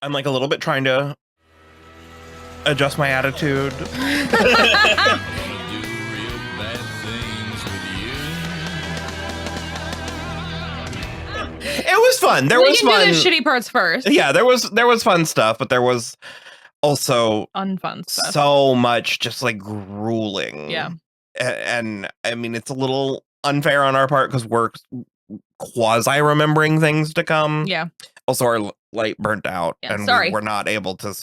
I'm like a little bit trying to adjust my attitude. It was fun. There was fun. Do the shitty parts first. Yeah, there was fun stuff, but there was also unfun stuff. So much just like grueling. Yeah. And I mean, it's a little unfair on our part because we're quasi remembering things to come. Yeah. Also, our light burnt out, yeah, and we're not able to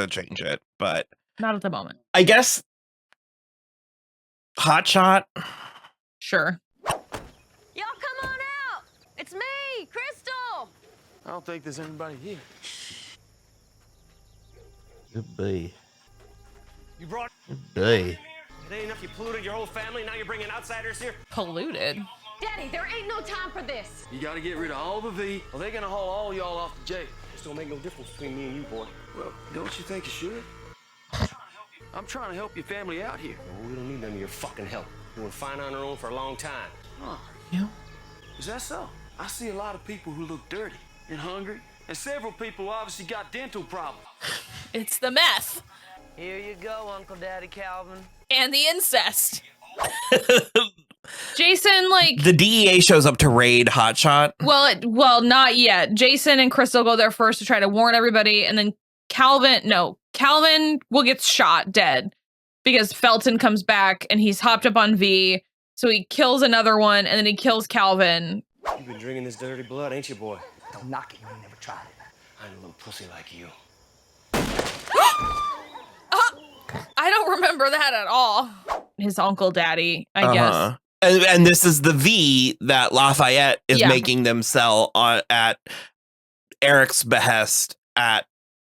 change it. But not at the moment. I guess Hot Shot. Sure. Y'all come on out. It's me, Crystal. I don't think there's anybody here. Could be. You brought. Could be. It ain't enough you polluted your whole family. Now you're bringing outsiders here. Polluted. Daddy, there ain't no time for this. You got to get rid of all the V, or they're gonna haul all y'all off to jail. This don't make no difference between me and you, boy. Well, don't you think you should? I'm trying to help your family out here. No, we don't need none of your fucking help. We're fine on our own for a long time. Oh, you? Is that so? I see a lot of people who look dirty and hungry, and several people obviously got dental problems. It's the meth. Here you go, Uncle Daddy Calvin. And the incest. Jason, like... The DEA shows up to raid Hot Shot. Well, not yet. Jason and Crystal go there first to try to warn everybody, and then Calvin gets shot dead because Felton comes back and he's hopped up on V, so he kills another one, and then he kills Calvin. You've been drinking this dirty blood, ain't you, boy? Don't knock it, you ain't never tried it. I ain't a little pussy like you. I don't remember that at all. His uncle daddy, I guess. And this is the V that Lafayette is making them sell at Eric's behest, at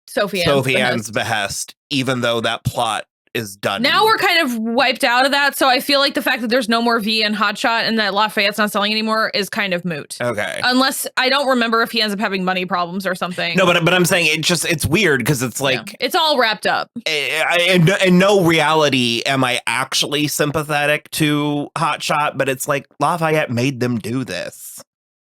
Sophie Ann's behest, even though that plot is done. Now we're kind of wiped out of that, so I feel like the fact that there's no more V and Hotshot and that Lafayette's not selling anymore is kind of moot. Okay. Unless, I don't remember if he ends up having money problems or something. No, but I'm saying it's weird because it's like... It's all wrapped up. In no reality am I actually sympathetic to Hotshot, but it's like Lafayette made them do this.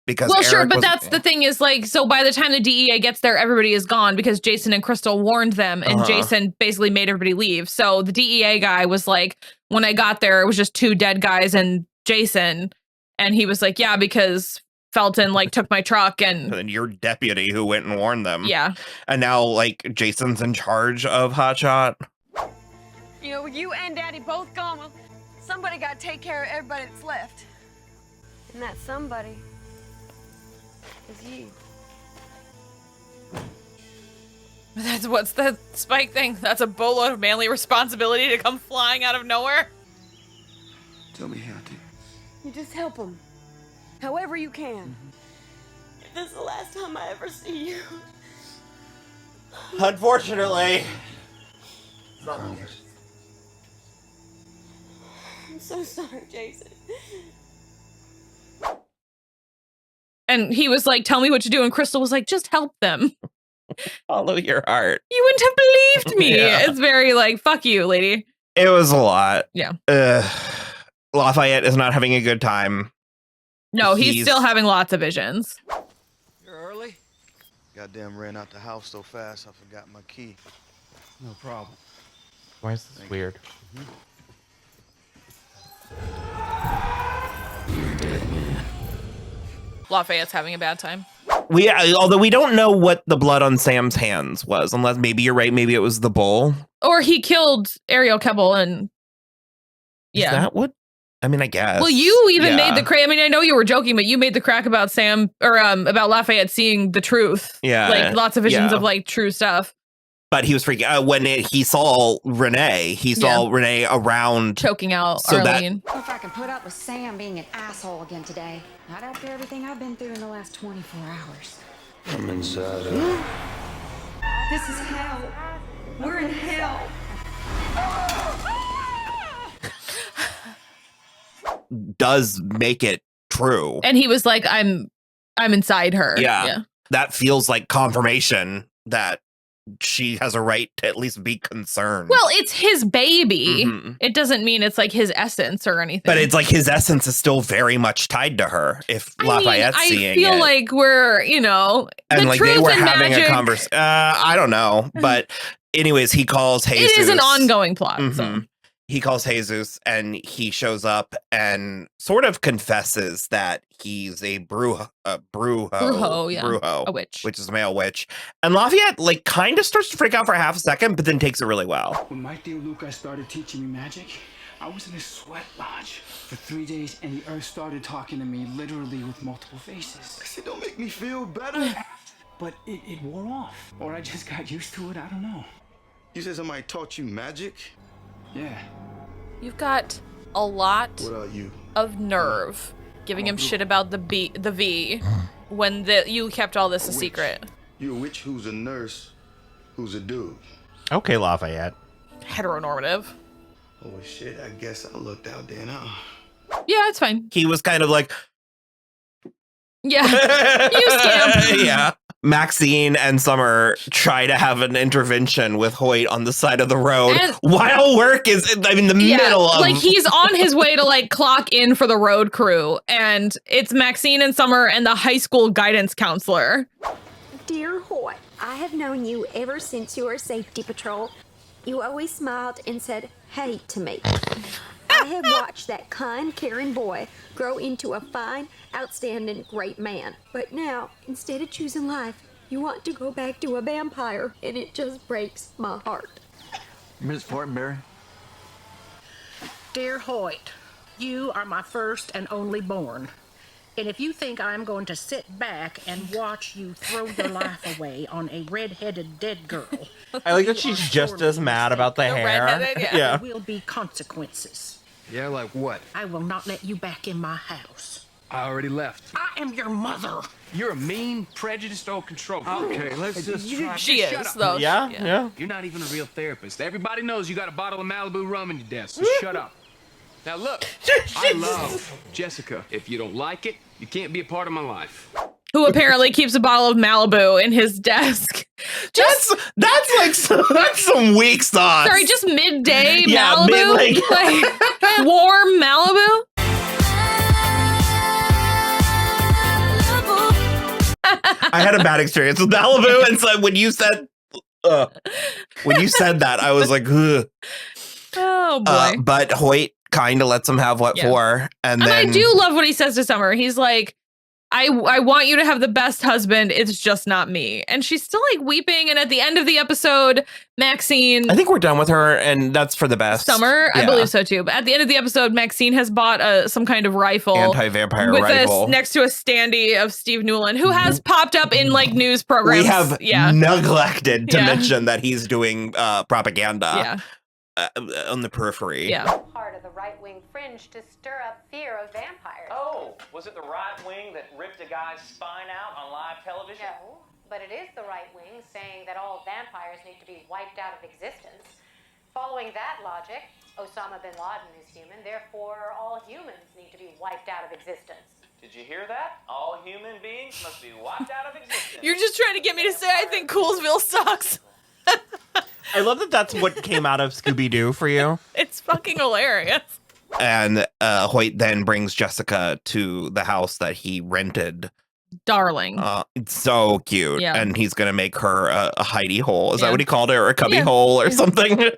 Because well, Eric sure, but that's the thing is like, so by the time the DEA gets there, everybody is gone because Jason and Crystal warned them and Jason basically made everybody leave. So the DEA guy was like, when I got there, it was just 2 dead guys and Jason. And he was like, yeah, because Felton like took my truck and your deputy who went and warned them. Yeah. And now like Jason's in charge of Hotshot. You know, you and Daddy both gone. Well, somebody got to take care of everybody that's left. And that somebody is you. What's the Spike thing? That's a boatload of manly responsibility to come flying out of nowhere. Tell me how to. You just help them. However you can. If this is the last time I ever see you. Unfortunately. I'm so sorry, Jason. And he was like, tell me what to do. And Crystal was like, just help them. Follow your heart. You wouldn't have believed me. Yeah. It's very like, fuck you, lady. It was a lot. Yeah. Lafayette is not having a good time. No, he's still having lots of visions. You're early? Goddamn ran out the house so fast I forgot my key. No problem. Why is this weird? Lafayette's having a bad time. Although we don't know what the blood on Sam's hands was, unless maybe you're right, maybe it was the bull. Or he killed Ariel Kebbel and yeah. Is that what? I mean, I guess. Well, you even made the crack. I mean, I know you were joking, but you made the crack about Sam or about Lafayette seeing the truth. Yeah. Like lots of visions of like true stuff. But he was freaking out when he saw Renee. He saw Renee around choking out Arlene. If I can put up with Sam being an asshole again today, not after everything I've been through in the last 24 hours. I'm inside. This is hell. We're in hell. Does make it true. And he was like, I'm inside her. Yeah. That feels like confirmation that she has a right to at least be concerned. Well, it's his baby. Mm-hmm. It doesn't mean it's like his essence or anything. But it's like his essence is still very much tied to her. If Lafayette's seeing it. I feel like we're, and the like truth they were and having magic. a conversation. I don't know. But anyways, he calls Jesus. It is an ongoing plot. Mm-hmm. So. He calls Jesus and he shows up and sort of confesses that he's a brujo, a witch, which is a male witch. And Lafayette like kind of starts to freak out for half a second, but then takes it really well. When my dear Luca started teaching me magic, I was in a sweat lodge for 3 days, and the earth started talking to me literally with multiple faces. I said, don't make me feel better. But it wore off, or I just got used to it. I don't know. You said somebody taught you magic? Yeah. You've got a lot of nerve giving him shit about the V when you kept all this a secret. You're a witch who's a nurse who's a dude. Okay, Lafayette. Heteronormative. Oh shit, I guess I looked out then, huh? Yeah, it's fine. He was kind of like, yeah, you scamp. Yeah. Maxine and Summer try to have an intervention with Hoyt on the side of the road while work is in the middle of... Like, he's on his way to, like, clock in for the road crew, and it's Maxine and Summer and the high school guidance counselor. Dear Hoyt, I have known you ever since your safety patrol. You always smiled and said, hey, to me. I have watched that kind, caring boy grow into a fine, outstanding, great man. But now, instead of choosing life, you want to go back to a vampire, and it just breaks my heart. Miss Fortenberry? Dear Hoyt, you are my first and only born. And if you think I'm going to sit back and watch you throw your life away on a red-headed dead girl... I like that she's just as mad about the hair. There will be consequences. Yeah, like what? I will not let you back in my house. I already left. I am your mother. You're a mean, prejudiced old control freak. Okay, let's just try. She is, though. Yeah. You're not even a real therapist. Everybody knows you got a bottle of Malibu rum in your desk, so shut up. Now look, I love Jessica. If you don't like it, you can't be a part of my life. Who apparently keeps a bottle of Malibu in his desk. That's some weak sauce. Sorry, just midday Malibu? Like warm Malibu? I had a bad experience with Malibu, and so when you said that, I was like, ugh. Oh boy. But Hoyt kind of lets him have what for, and then I do love what he says to Summer. He's like, I want you to have the best husband. It's just not me. And she's still like weeping. And at the end of the episode, Maxine, I think we're done with her, and that's for the best. Summer, I believe so too. But at the end of the episode, Maxine has bought some kind of rifle, anti-vampire rifle, next to a standee of Steve Newland, who has popped up in like news programs. We have neglected to mention that he's doing propaganda on the periphery. Yeah. Part of the right-wing fringe to stir up fear of vampires. Oh, was it the right wing that ripped a guy's spine out on live television? No, but it is the right wing saying that all vampires need to be wiped out of existence. Following that logic, Osama bin Laden is human, therefore all humans need to be wiped out of existence. Did you hear that? All human beings must be wiped out of existence. You're just trying to get me to say I think Coolsville sucks. I love that that's what came out of Scooby-Doo for you. It's fucking hilarious. And Hoyt then brings Jessica to the house that he rented. Darling. It's so cute. Yeah. And he's going to make her a hidey hole. Is that what he called it? Or a cubby hole or something?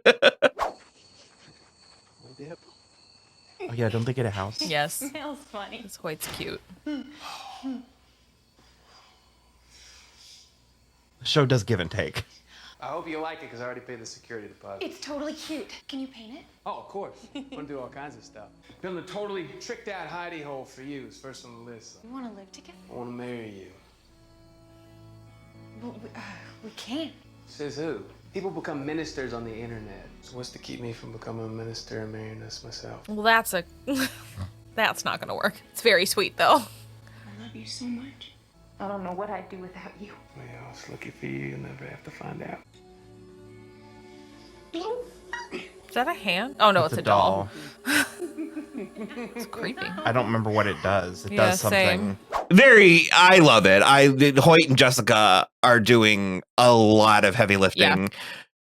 Oh, yeah, don't they get a house? Yes. Smells funny. This Hoyt's cute. The show does give and take. I hope you like it, because I already paid the security deposit. It's totally cute. Can you paint it? Oh, of course. I want to do all kinds of stuff. Building a totally tricked-out hidey hole for you is first on the list. You want to live together? I want to marry you. Well, we can't. Says who? People become ministers on the internet. So what's to keep me from becoming a minister and marrying us myself? Well, that's not going to work. It's very sweet, though. I love you so much. I don't know what I'd do without you. Well, I was lucky for you. You'll never have to find out. Is that a hand? Oh, no, it's a doll. It's creepy. I don't remember what it does. It does something. Same. I love it. Hoyt and Jessica are doing a lot of heavy lifting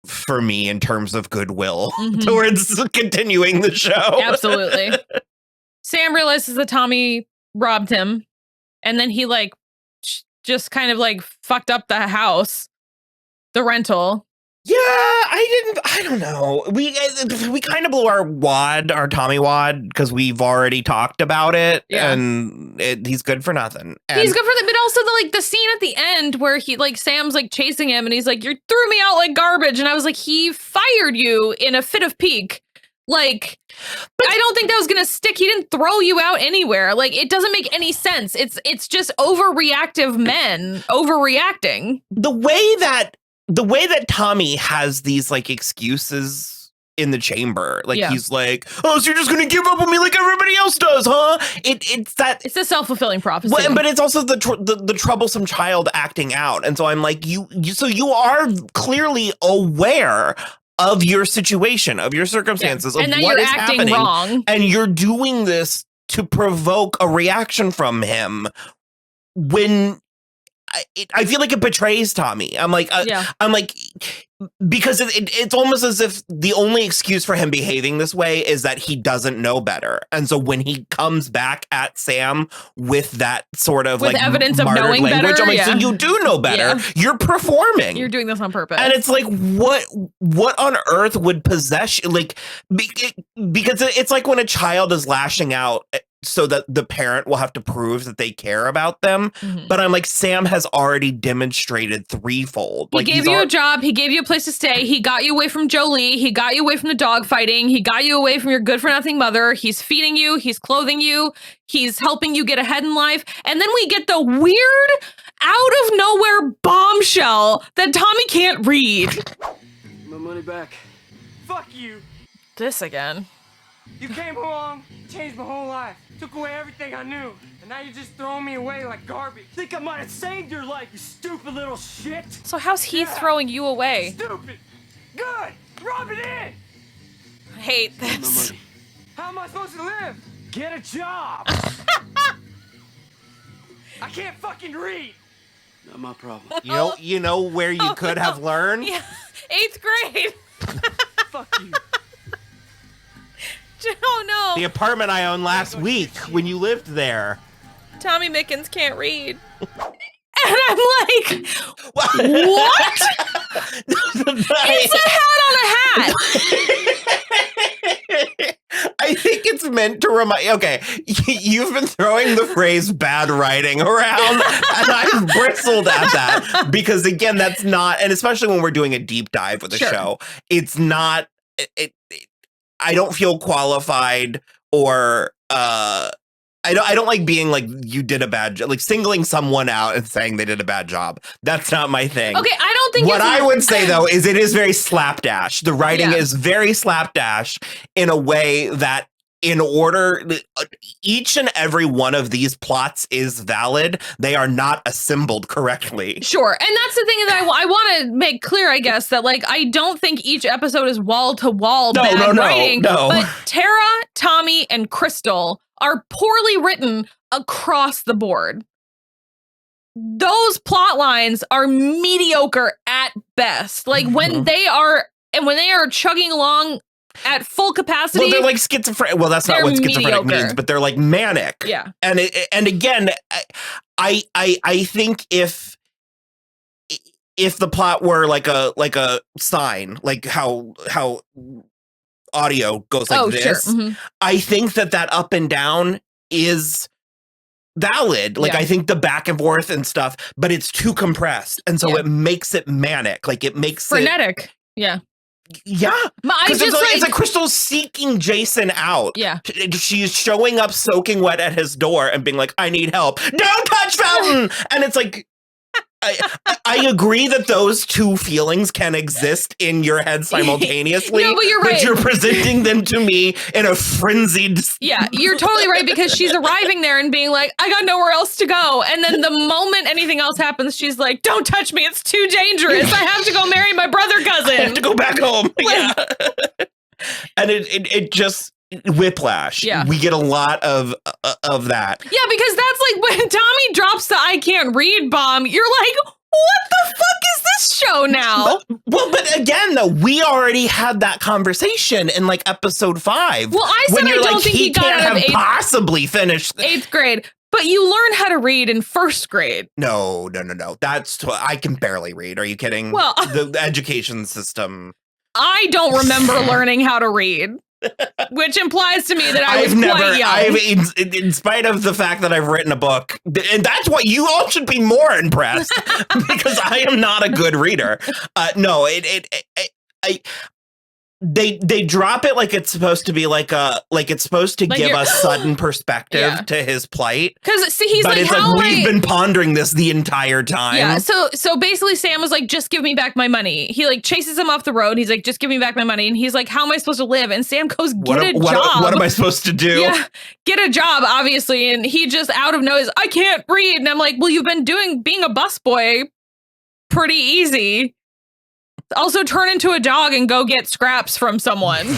for me in terms of goodwill towards continuing the show. Absolutely. Sam realizes that Tommy robbed him, and then he like just kind of like fucked up the house, the rental. Yeah, I don't know. We kind of blew our Tommy wad because we've already talked about it, and he's good for nothing. And he's good for that, but also the scene at the end where he like Sam's like chasing him, and he's like, "You threw me out like garbage," and I was like, "He fired you in a fit of pique." Like, I don't think that was gonna stick. He didn't throw you out anywhere. Like, it doesn't make any sense. It's just overreactive men overreacting. The way that Tommy has these like excuses in the chamber, like he's like, "Oh, so you're just gonna give up on me like everybody else does, huh?" It's a self-fulfilling prophecy. But it's also the troublesome child acting out, and so I'm like, you are clearly aware of your situation, of your circumstances, of what is happening, wrong. And you're doing this to provoke a reaction from him when I feel like it betrays Tommy. I'm like, because it's almost as if the only excuse for him behaving this way is that he doesn't know better. And so when he comes back at Sam with that sort of like evidence of knowing better, I'm like, so you do know better. You're performing. You're doing this on purpose. And it's like, what on earth would possess you? Like, because it's like when a child is lashing out so that the parent will have to prove that they care about them. But I'm like, Sam has already demonstrated threefold. He gave you a job. He gave you a place to stay. He got you away from Jolie. He got you away from the dog fighting. He got you away from your good for nothing mother. He's feeding you. He's clothing you. He's helping you get ahead in life. And then we get the weird out of nowhere bombshell that Tommy can't read. My money back. Fuck you. This again. You came along, changed my whole life, took away everything I knew, and now you're just throwing me away like garbage. Think I might have saved your life, you stupid little shit. So how's he throwing you away? Stupid. Good. Rub it in. I hate this. How am I supposed to live? Get a job. I can't fucking read. Not my problem. You know where you could have learned? Yeah. 8th grade. Fuck you. Oh no. The apartment I owned last week when you lived there. Tommy Mickens can't read. And I'm like, what? It's a hat on a hat. I think it's meant to remind. Okay, you've been throwing the phrase "bad writing" around, and I've bristled at that because, again, that's not. And especially when we're doing a deep dive with the show, it's not. I don't feel qualified, or I don't like being like, you did a bad job, like singling someone out and saying they did a bad job. That's not my thing. Okay, I don't think what I would say though is it is very slapdash. The writing is very slapdash in a way that in order, each and every one of these plots is valid. They are not assembled correctly. Sure. And that's the thing that I want to make clear, I guess, that like, I don't think each episode is wall to wall bad writing. No. But Tara, Tommy, and Crystal are poorly written across the board. Those plot lines are mediocre at best. Like when they are chugging along at full capacity. Well, they're like schizophrenic. Well, that's not what schizophrenic means, but they're like manic. Yeah. And again, I think if the plot were like a sign, like how audio goes like this, sure. I think that up and down is valid. Like I think the back and forth and stuff, but it's too compressed, and so it makes it manic. Like it makes frenetic. Yeah. It's like Crystal seeking Jason out. Yeah. She's showing up soaking wet at his door and being like, I need help. Don't touch Fountain! And it's like, I agree that those two feelings can exist in your head simultaneously. No, but you're right. But you're presenting them to me in a frenzied... Yeah, you're totally right, because she's arriving there and being like, I got nowhere else to go. And then the moment anything else happens, she's like, don't touch me. It's too dangerous. I have to go marry my brother cousin. I have to go back home. Yeah. And it just... Whiplash. Yeah. We get a lot of that. Yeah, because that's like when Tommy drops the I can't read bomb, you're like, what the fuck is this show now? But again, though, we already had that conversation in like episode 5. Well, I said I don't think he got can't out of have possibly finished 8th grade. But you learn how to read in 1st grade. No. I can barely read. Are you kidding? Well, the education system. I don't remember learning how to read, which implies to me that I was quite young. In spite of the fact that I've written a book, and that's what you all should be more impressed because I am not a good reader. They drop it like it's supposed to be like it's supposed to give us sudden perspective to his plight. Because see, he's like, we've been pondering this the entire time. Yeah. So basically, Sam was like, just give me back my money. He like chases him off the road. He's like, just give me back my money. And he's like, how am I supposed to live? And Sam goes, get a job. What am I supposed to do? Yeah, get a job, obviously. And he just out of nowhere, I can't read. And I'm like, well, you've been being a busboy pretty easy. Also turn into a dog and go get scraps from someone.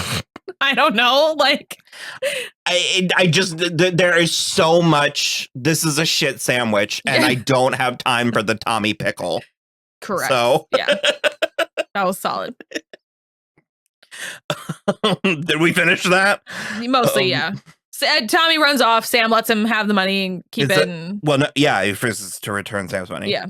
I don't know. Like, there is so much. This is a shit sandwich, and I don't have time for the Tommy pickle. Correct. So yeah, that was solid. Did we finish that? Mostly, yeah. Tommy runs off. Sam lets him have the money and keep it. Well, no, yeah, he refuses to return Sam's money. Yeah.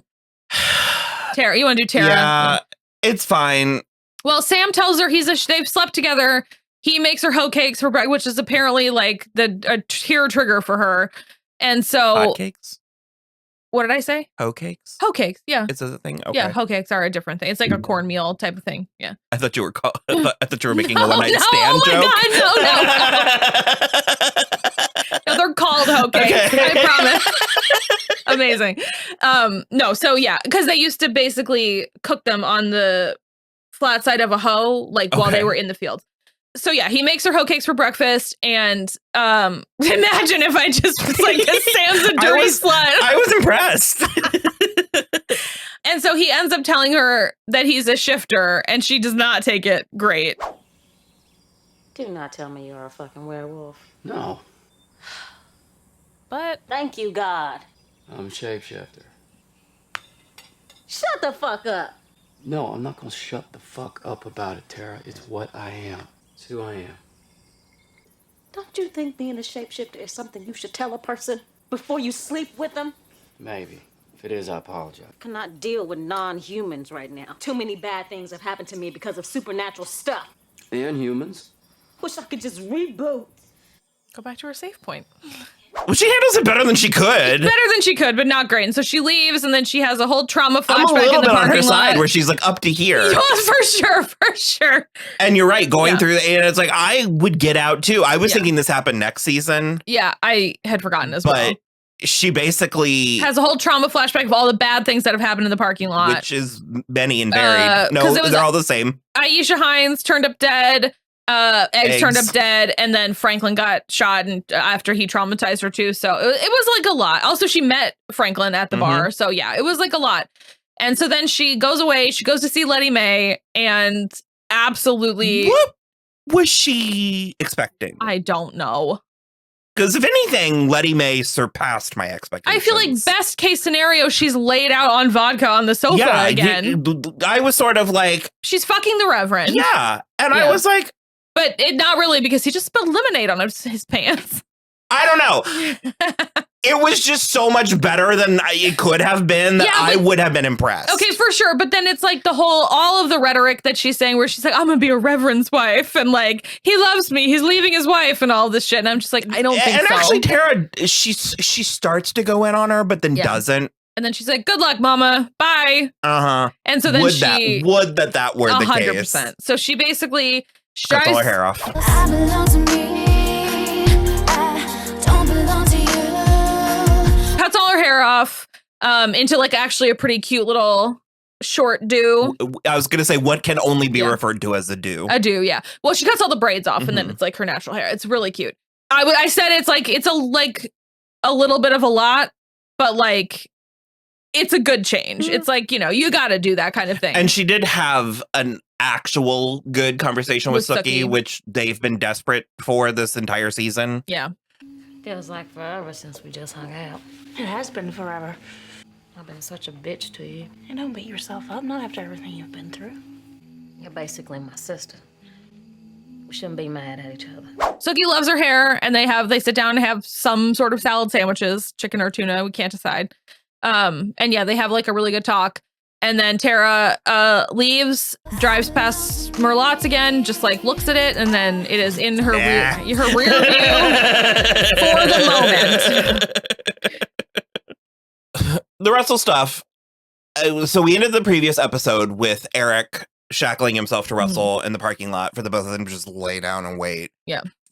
Tara, you want to do Tara? Yeah. It's fine. Well, Sam tells her they've slept together. He makes her hoe cakes for breakfast, which is apparently like a tear trigger for her. And so hot cakes. What did I say? Hoe cakes. Hoe cakes. Yeah. It's a thing. Okay. Yeah. Hoe cakes are a different thing. It's like a cornmeal type of thing. Yeah. I thought you were making a one night stand joke. God, no, they're called hoe cakes. Okay. I promise. Amazing. No, so yeah, because they used to basically cook them on the flat side of a hoe, like while they were in the field. So yeah, he makes her hoe cakes for breakfast, and imagine if I just was like, Sam's a dirty slut. I was impressed. And so he ends up telling her that he's a shifter, and she does not take it great. Do not tell me you're a fucking werewolf. No. But thank you, God. I'm a shapeshifter. Shut the fuck up. No, I'm not gonna shut the fuck up about it, Tara. It's what I am. It's who I am. Don't you think being a shapeshifter is something you should tell a person before you sleep with them? Maybe. If it is, I apologize. I cannot deal with non-humans right now. Too many bad things have happened to me because of supernatural stuff. And humans. Wish I could just reboot. Go back to her safe point. Well, she handles it better than she could. Better than she could, but not great. And so she leaves, and then she has a whole trauma flashback I'm a little in the bit on her parking side lot. where she's like up to here. Oh, for sure. And you're right, going through, and it's like, I would get out too. I was thinking this happened next season. Yeah, I had forgotten as well. But she basically has a whole trauma flashback of all the bad things that have happened in the parking lot. Which is many and varied. No, they're all the same. Aisha Hines turned up dead. Eggs turned up dead, and then Franklin got shot and after he traumatized her too. So it was like a lot. Also, she met Franklin at the bar. So yeah, it was like a lot. And so then she goes away. She goes to see Letty Mae, and absolutely, what was she expecting? I don't know. Because if anything, Letty Mae surpassed my expectations. I feel like best case scenario, she's laid out on vodka on the sofa again. I was sort of like, she's fucking the Reverend. Yeah, and I was like. But not really, because he just spilled lemonade on his pants. I don't know. It was just so much better than it could have been that I would have been impressed. Okay, for sure. But then it's like all of the rhetoric that she's saying where she's like, I'm going to be a reverend's wife. And like, he loves me. He's leaving his wife and all this shit. And I'm just like, I don't think so. And actually, Tara, she starts to go in on her, but then doesn't. And then she's like, good luck, mama. Bye. Uh-huh. And so then would that were the 100%. Case. So she basically... cuts all her hair off. I belong to me. I don't belong to you. Cuts all her hair off into like actually a pretty cute little short do. I was going to say what can only be referred to as a do. A do, yeah. Well, she cuts all the braids off and then it's like her natural hair. It's really cute. I said it's a little bit of a lot, but like it's a good change. It's like, you got to do that kind of thing. And she did have actual good conversation with Sookie, which they've been desperate for this entire season. Yeah. Feels like forever since we just hung out. It has been forever. I've been such a bitch to you. And don't beat yourself up, not after everything you've been through. You're basically my sister. We shouldn't be mad at each other. Sookie loves her hair, and they sit down and have some sort of salad sandwiches, chicken or tuna, we can't decide. And yeah, they have like a really good talk. And then Tara leaves, drives past Merlotte's again, just like looks at it, and then it is in her rear view for the moment. The Russell stuff. So we ended the previous episode with Eric shackling himself to Russell in the parking lot for the both of them to just lay down and wait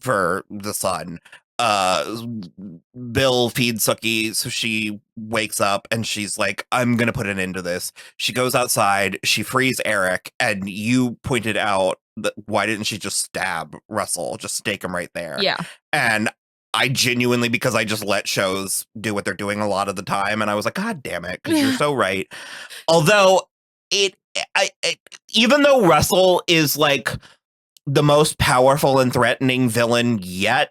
for the sun. Bill feeds Sookie, so she wakes up and she's like, I'm gonna put an end to this. She goes outside, she frees Eric, and you pointed out that why didn't she just stab Russell, just stake him right there? Yeah. And I genuinely, because I just let shows do what they're doing a lot of the time, and I was like, God damn it, because you're so right. Although even though Russell is like the most powerful and threatening villain yet,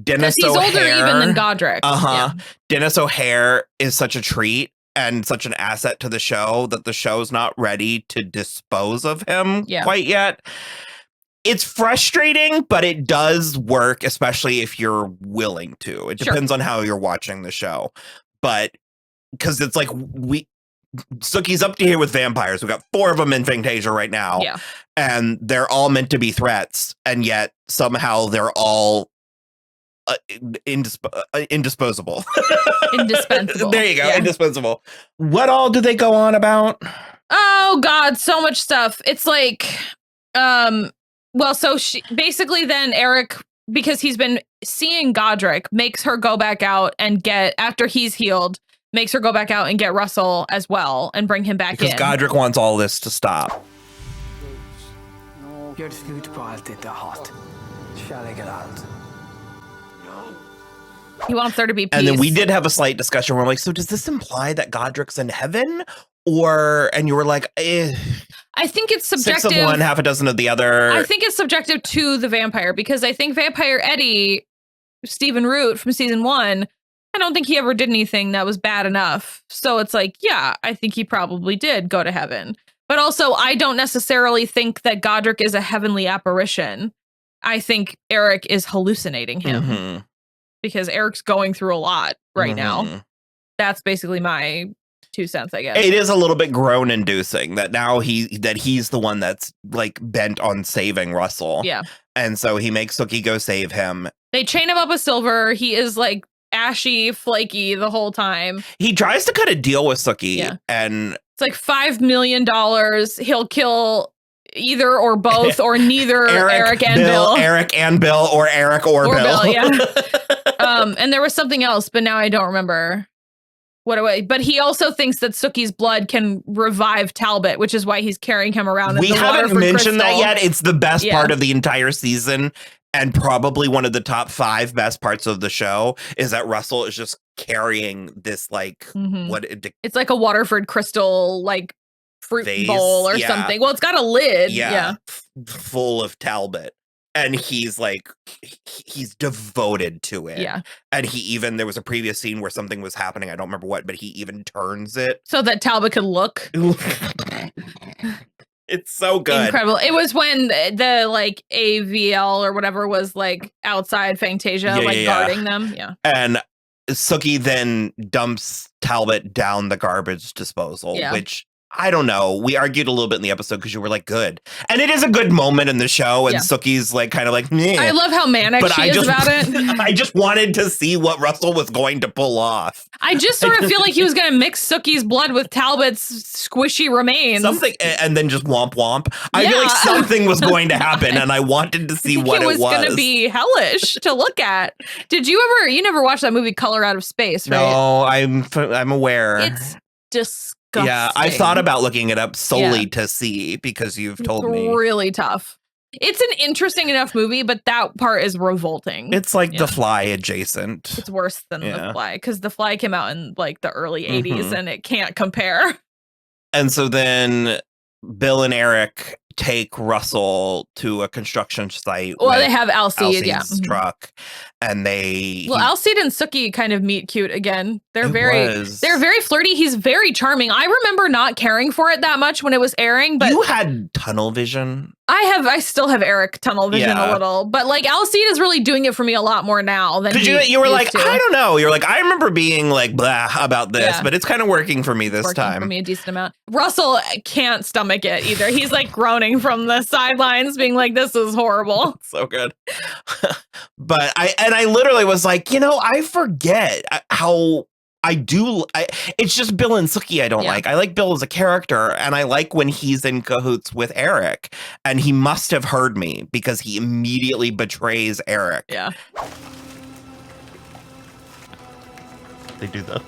Dennis he's O'Hare, older even than Godric. Yeah. Dennis O'Hare is such a treat and such an asset to the show that the show's not ready to dispose of him quite yet. It's frustrating, but it does work, especially if you're willing to. It depends on how you're watching the show. But because it's like Sookie's up to here with vampires. We've got 4 of them in Fantasia right now. Yeah. And they're all meant to be threats. And yet somehow they're all indisposable. Indispensable. There you go. Yeah. Indispensable. What all do they go on about? Oh God, so much stuff. It's like, well, so she basically then Eric, because he's been seeing Godric, makes her go back out and get, after he's healed, makes her go back out and get Russell as well and bring him back in. Because Godric wants all this to stop. Gör slut på allt detta hat. Kärlek är allt. He wants there to be peace. And then we did have a slight discussion where I'm like, so does this imply that Godric's in heaven? And you were like, I think it's subjective. 6 of one, half a dozen of the other. I think it's subjective to the vampire, because I think Vampire Eddie, Stephen Root from season 1, I don't think he ever did anything that was bad enough. So it's like, yeah, I think he probably did go to heaven. But also, I don't necessarily think that Godric is a heavenly apparition. I think Eric is hallucinating him. Because Eric's going through a lot right now. That's basically my 2 cents, I guess. It is a little bit groan inducing that now he's the one that's like bent on saving Russell. Yeah. And so he makes Sookie go save him. They chain him up with Silver. He is like ashy, flaky the whole time. He tries to cut a deal with Sookie and it's like $5 million. He'll kill either or both or neither Eric and Bill. Eric and Bill, or Eric or Bill. Yeah. And there was something else, but now I don't remember but he also thinks that Sookie's blood can revive Talbot, which is why he's carrying him around. We haven't mentioned that yet. It's the best part of the entire season, and probably one of the top 5 best parts of the show is that Russell is just carrying this like it's like a Waterford crystal like fruit bowl or something. Well, it's got a lid. Full of Talbot. And he's like, he's devoted to it. Yeah. And there was a previous scene where something was happening. I don't remember what, but he even turns it. So that Talbot could look. It's so good. Incredible. It was when the like AVL or whatever was like outside Fantasia, guarding them. Yeah. And Sookie then dumps Talbot down the garbage disposal, which I don't know. We argued a little bit in the episode because you were like, good. And it is a good moment in the show. And Sookie's like, kind of like, meh. I love how manic she is about it. I just wanted to see what Russell was going to pull off. I just sort of feel like he was going to mix Sookie's blood with Talbot's squishy remains. Something, and then just womp womp. I feel like something was going to happen, and I wanted to see what it was. It was going to be hellish to look at. You never watched that movie Color Out of Space, right? No, I'm aware. It's disgusting. Yeah, I thought about looking it up solely to see because you've told me. It's really tough. It's an interesting enough movie, but that part is revolting. It's like The Fly adjacent. It's worse than The Fly because The Fly came out in like the early 80s and it can't compare. And so then Bill and Eric take Russell to a construction site. Well, they have Alcide's truck, and Alcide and Sookie kind of meet cute again. They're very flirty. He's very charming. I remember not caring for it that much when it was airing, but you had tunnel vision. I still have Eric tunnel vision a little, but like Alcide is really doing it for me a lot more now than you were like, I don't know. You're like, I remember being like blah about this, but it's kind of working for me this time. For me a decent amount. Russell can't stomach it either. He's like groaning from the sidelines, being like, "This is horrible." So good. But I literally was like, I forget how. It's just Bill and Sookie I don't like. I like Bill as a character, and I like when he's in cahoots with Eric, and he must have heard me because he immediately betrays Eric. Yeah. They do that.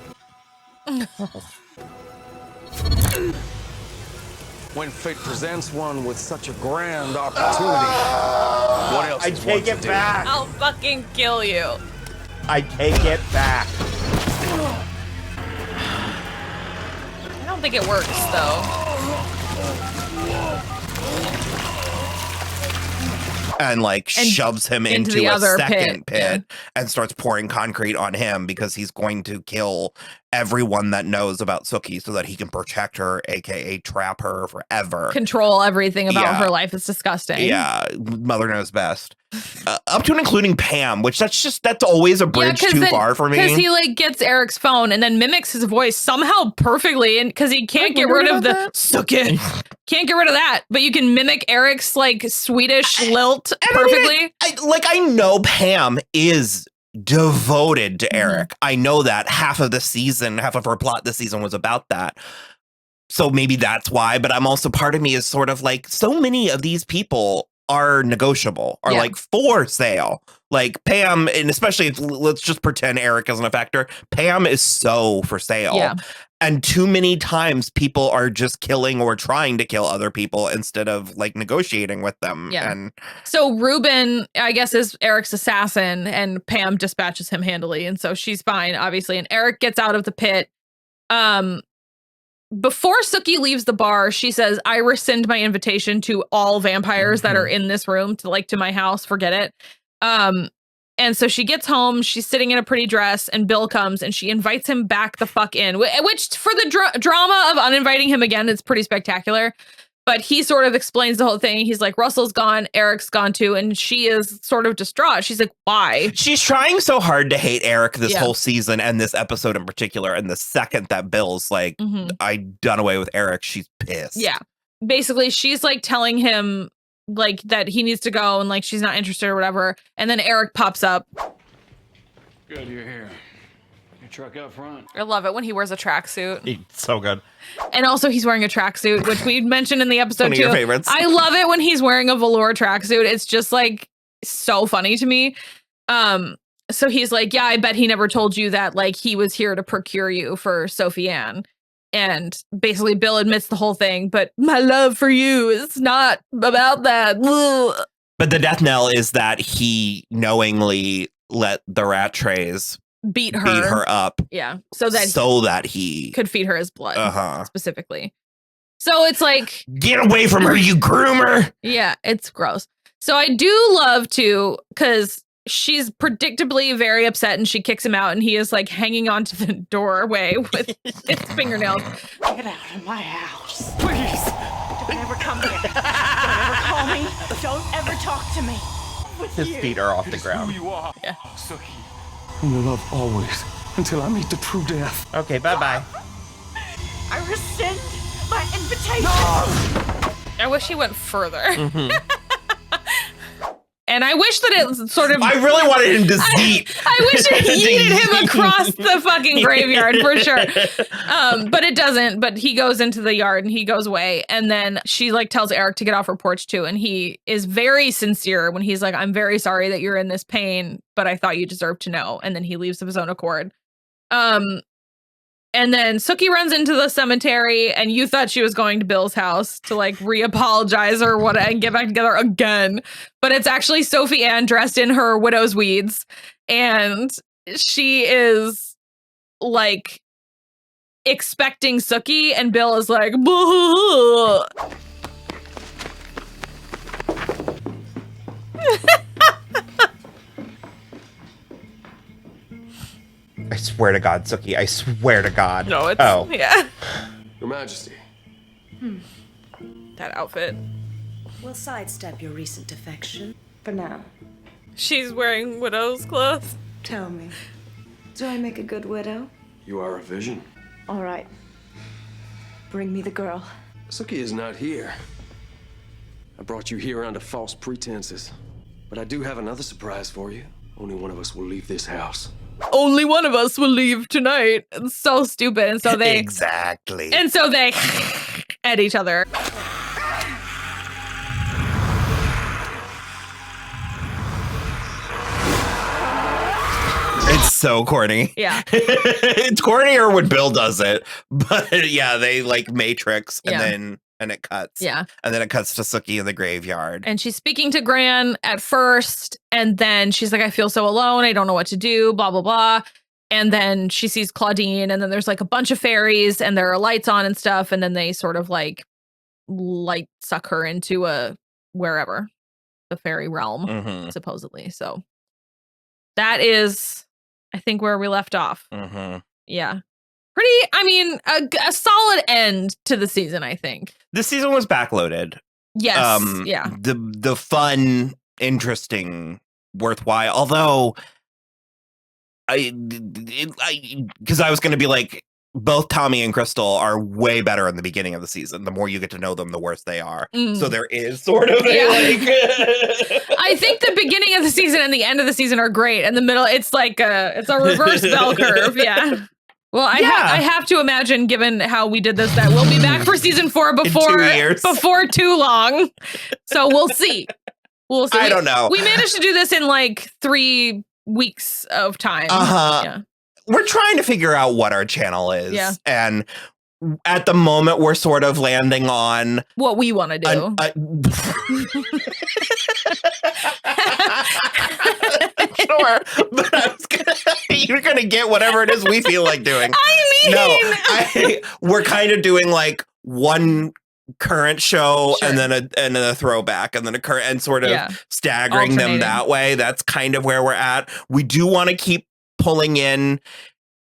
When fate presents one with such a grand opportunity, what else? I take it back. I'll fucking kill you. I take it back. I don't think it works though. And shoves him into a second pit and starts pouring concrete on him because he's going to kill everyone that knows about Sookie so that he can protect her, aka trap her forever. Control everything about her life. It's disgusting. Yeah, mother knows best. Up to and including Pam, which that's always a bridge too far for me. Because he gets Eric's phone and then mimics his voice somehow perfectly, and because he can't get rid of the Sookie. Can't get rid of that, but you can mimic Eric's Swedish lilt perfectly. I know Pam is devoted to Eric. I know that half of her plot this season was about that. So maybe that's why, but I'm also, part of me is sort of like, so many of these people are negotiable, are for sale. Like Pam, and especially if, let's just pretend Eric isn't a factor. Pam is so for sale. Yeah. And too many times people are just killing or trying to kill other people instead of negotiating with them. Yeah. And so Ruben, I guess, is Eric's assassin, and Pam dispatches him handily. And so she's fine, obviously. And Eric gets out of the pit. Before Sookie leaves the bar, she says, "I rescind my invitation to all vampires that are in this room to my house. Forget it." And so she gets home, she's sitting in a pretty dress, and Bill comes and she invites him back the fuck in, which for the drama of uninviting him again, it's pretty spectacular. But he sort of explains the whole thing. He's like, Russell's gone, Eric's gone too, and she is sort of distraught. She's like, why? She's trying so hard to hate Eric this whole season, and this episode in particular. And the second that Bill's like, I done away with Eric, she's pissed. Yeah. Basically, she's telling him that he needs to go, and she's not interested or whatever. And then Eric pops up. Good, you're here. Your truck out front. I love it when he wears a tracksuit. It's so good. And also he's wearing a tracksuit, which we mentioned in the episode One of too. your favorites. I love it when he's wearing a velour tracksuit. It's just so funny to me. So he's like, yeah, I bet he never told you that he was here to procure you for Sophie Ann. And basically Bill admits the whole thing, but my love for you is not about that. Ugh. But the death knell is that he knowingly let the rat trays beat her up. Yeah. So that he could feed her his blood specifically. So it's get away from her, you groomer. Yeah, it's gross. So I do love to, because she's predictably very upset and she kicks him out and he is hanging onto the doorway with his fingernails. Get out of my house. Please. Don't ever come here. Don't ever call me. Don't ever talk to me. His feet are off the ground. Who you are. Yeah. Sookie. And your love always, until I meet the true death. Okay, bye-bye. I rescind my invitation. I wish he went further. And I wish that it sort of... I really wanted him to zeet. I wish it yeeted him across the fucking graveyard for sure. But it doesn't. But he goes into the yard and he goes away. And then she tells Eric to get off her porch too. And he is very sincere when he's like, I'm very sorry that you're in this pain, but I thought you deserved to know. And then he leaves of his own accord. And then Sookie runs into the cemetery, and you thought she was going to Bill's house to re-apologize or what and get back together again. But it's actually Sophie Ann dressed in her widow's weeds, and she is expecting Sookie, and Bill is like, boo. swear to God, Sookie. I swear to God. No, it's yeah. Your Majesty. That outfit. We'll sidestep your recent defection. For now. She's wearing widow's clothes. Tell me, do I make a good widow? You are a vision. All right. Bring me the girl. Sookie is not here. I brought you here under false pretenses. But I do have another surprise for you. Only one of us will leave this house. Only one of us will leave tonight. It's so stupid. And so they exactly. And so they at each other. It's so corny. Yeah. It's cornier when Bill does it. But yeah, they like Matrix and it cuts. Yeah. And then it cuts to Sookie in the graveyard. And she's speaking to Gran at first. And then she's like, I feel so alone. I don't know what to do, blah, blah, blah. And then she sees Claudine. And then there's like a bunch of fairies and there are lights on and stuff. And then they sort of like light suck her into a wherever, the fairy realm, supposedly. So that is, I think, where we left off. Yeah. Pretty, I mean, a solid end to the season, I think. This season was backloaded. Yes. Yeah. The fun, interesting, worthwhile. Although, because I was going to be like, both Tommy and Crystal are way better in the beginning of the season. The more you get to know them, the worse they are. So there is sort of a like. I think the beginning of the season and the end of the season are great. And the middle, it's like it's a reverse bell curve. Yeah. Well, I have to imagine, given how we did this, that we'll be back for season 4 before too long. So we'll see. We'll see. I don't know. We managed to do this in like 3 weeks of time. Yeah. We're trying to figure out what our channel is. Yeah. And at the moment, we're sort of landing on what we want to do. Sure, but you're gonna get whatever it is we feel like doing. We're kind of doing like one current show and then a throwback and then a current and sort of staggering them that way. That's kind of where we're at. We do want to keep pulling in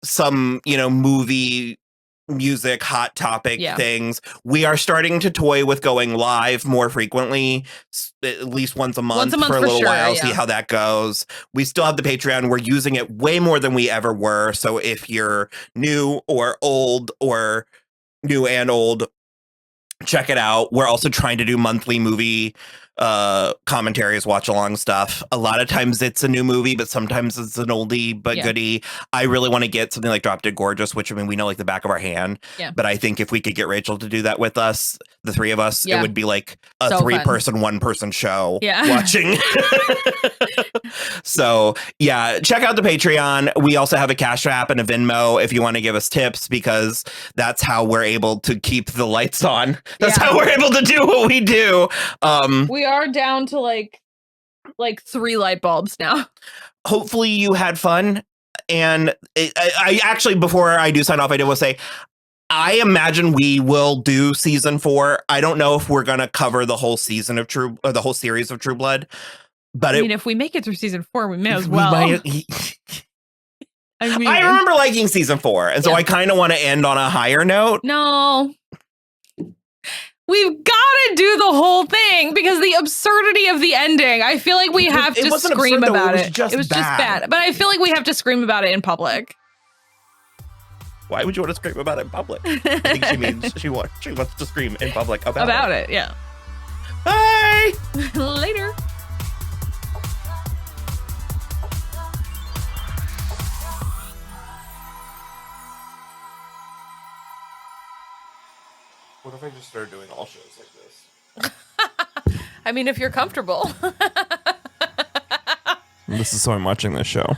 some, movie music, hot topic things. We are starting to toy with going live more frequently, at least once a month for a little while, see how that goes. We still have the Patreon. We're using it way more than we ever were. So if you're new or old or new and old, check it out. We're also trying to do monthly movie commentaries, watch along stuff. A lot of times it's a new movie, but sometimes it's an oldie but goodie. I really want to get something like Drop Dead Gorgeous, which I mean we know like the back of our hand. But I think if we could get Rachel to do that with us, the three of us, it would be like a 3-person, 1-person show watching. So check out the Patreon. We also have a Cashapp and a Venmo if you want to give us tips, because that's how we're able to keep the lights on. That's how we're able to do what we do. We are down to like 3 light bulbs now. Hopefully you had fun. And I actually, before I do sign off, I did want to say, I imagine we will do season 4. I don't know if we're going to cover the whole season of the whole series of True Blood. But I mean, if we make it through season 4, we may as well. I remember liking season 4. And so I kind of want to end on a higher note. No. We've got to do the whole thing because the absurdity of the ending. I feel like we have to scream about it. It was just bad. But I feel like we have to scream about it in public. Why would you want to scream about it in public? I think she means she wants to scream in public about it. Yeah. Bye. Later. What if I just started doing all shows like this? I mean, if you're comfortable. This is so I'm watching this show.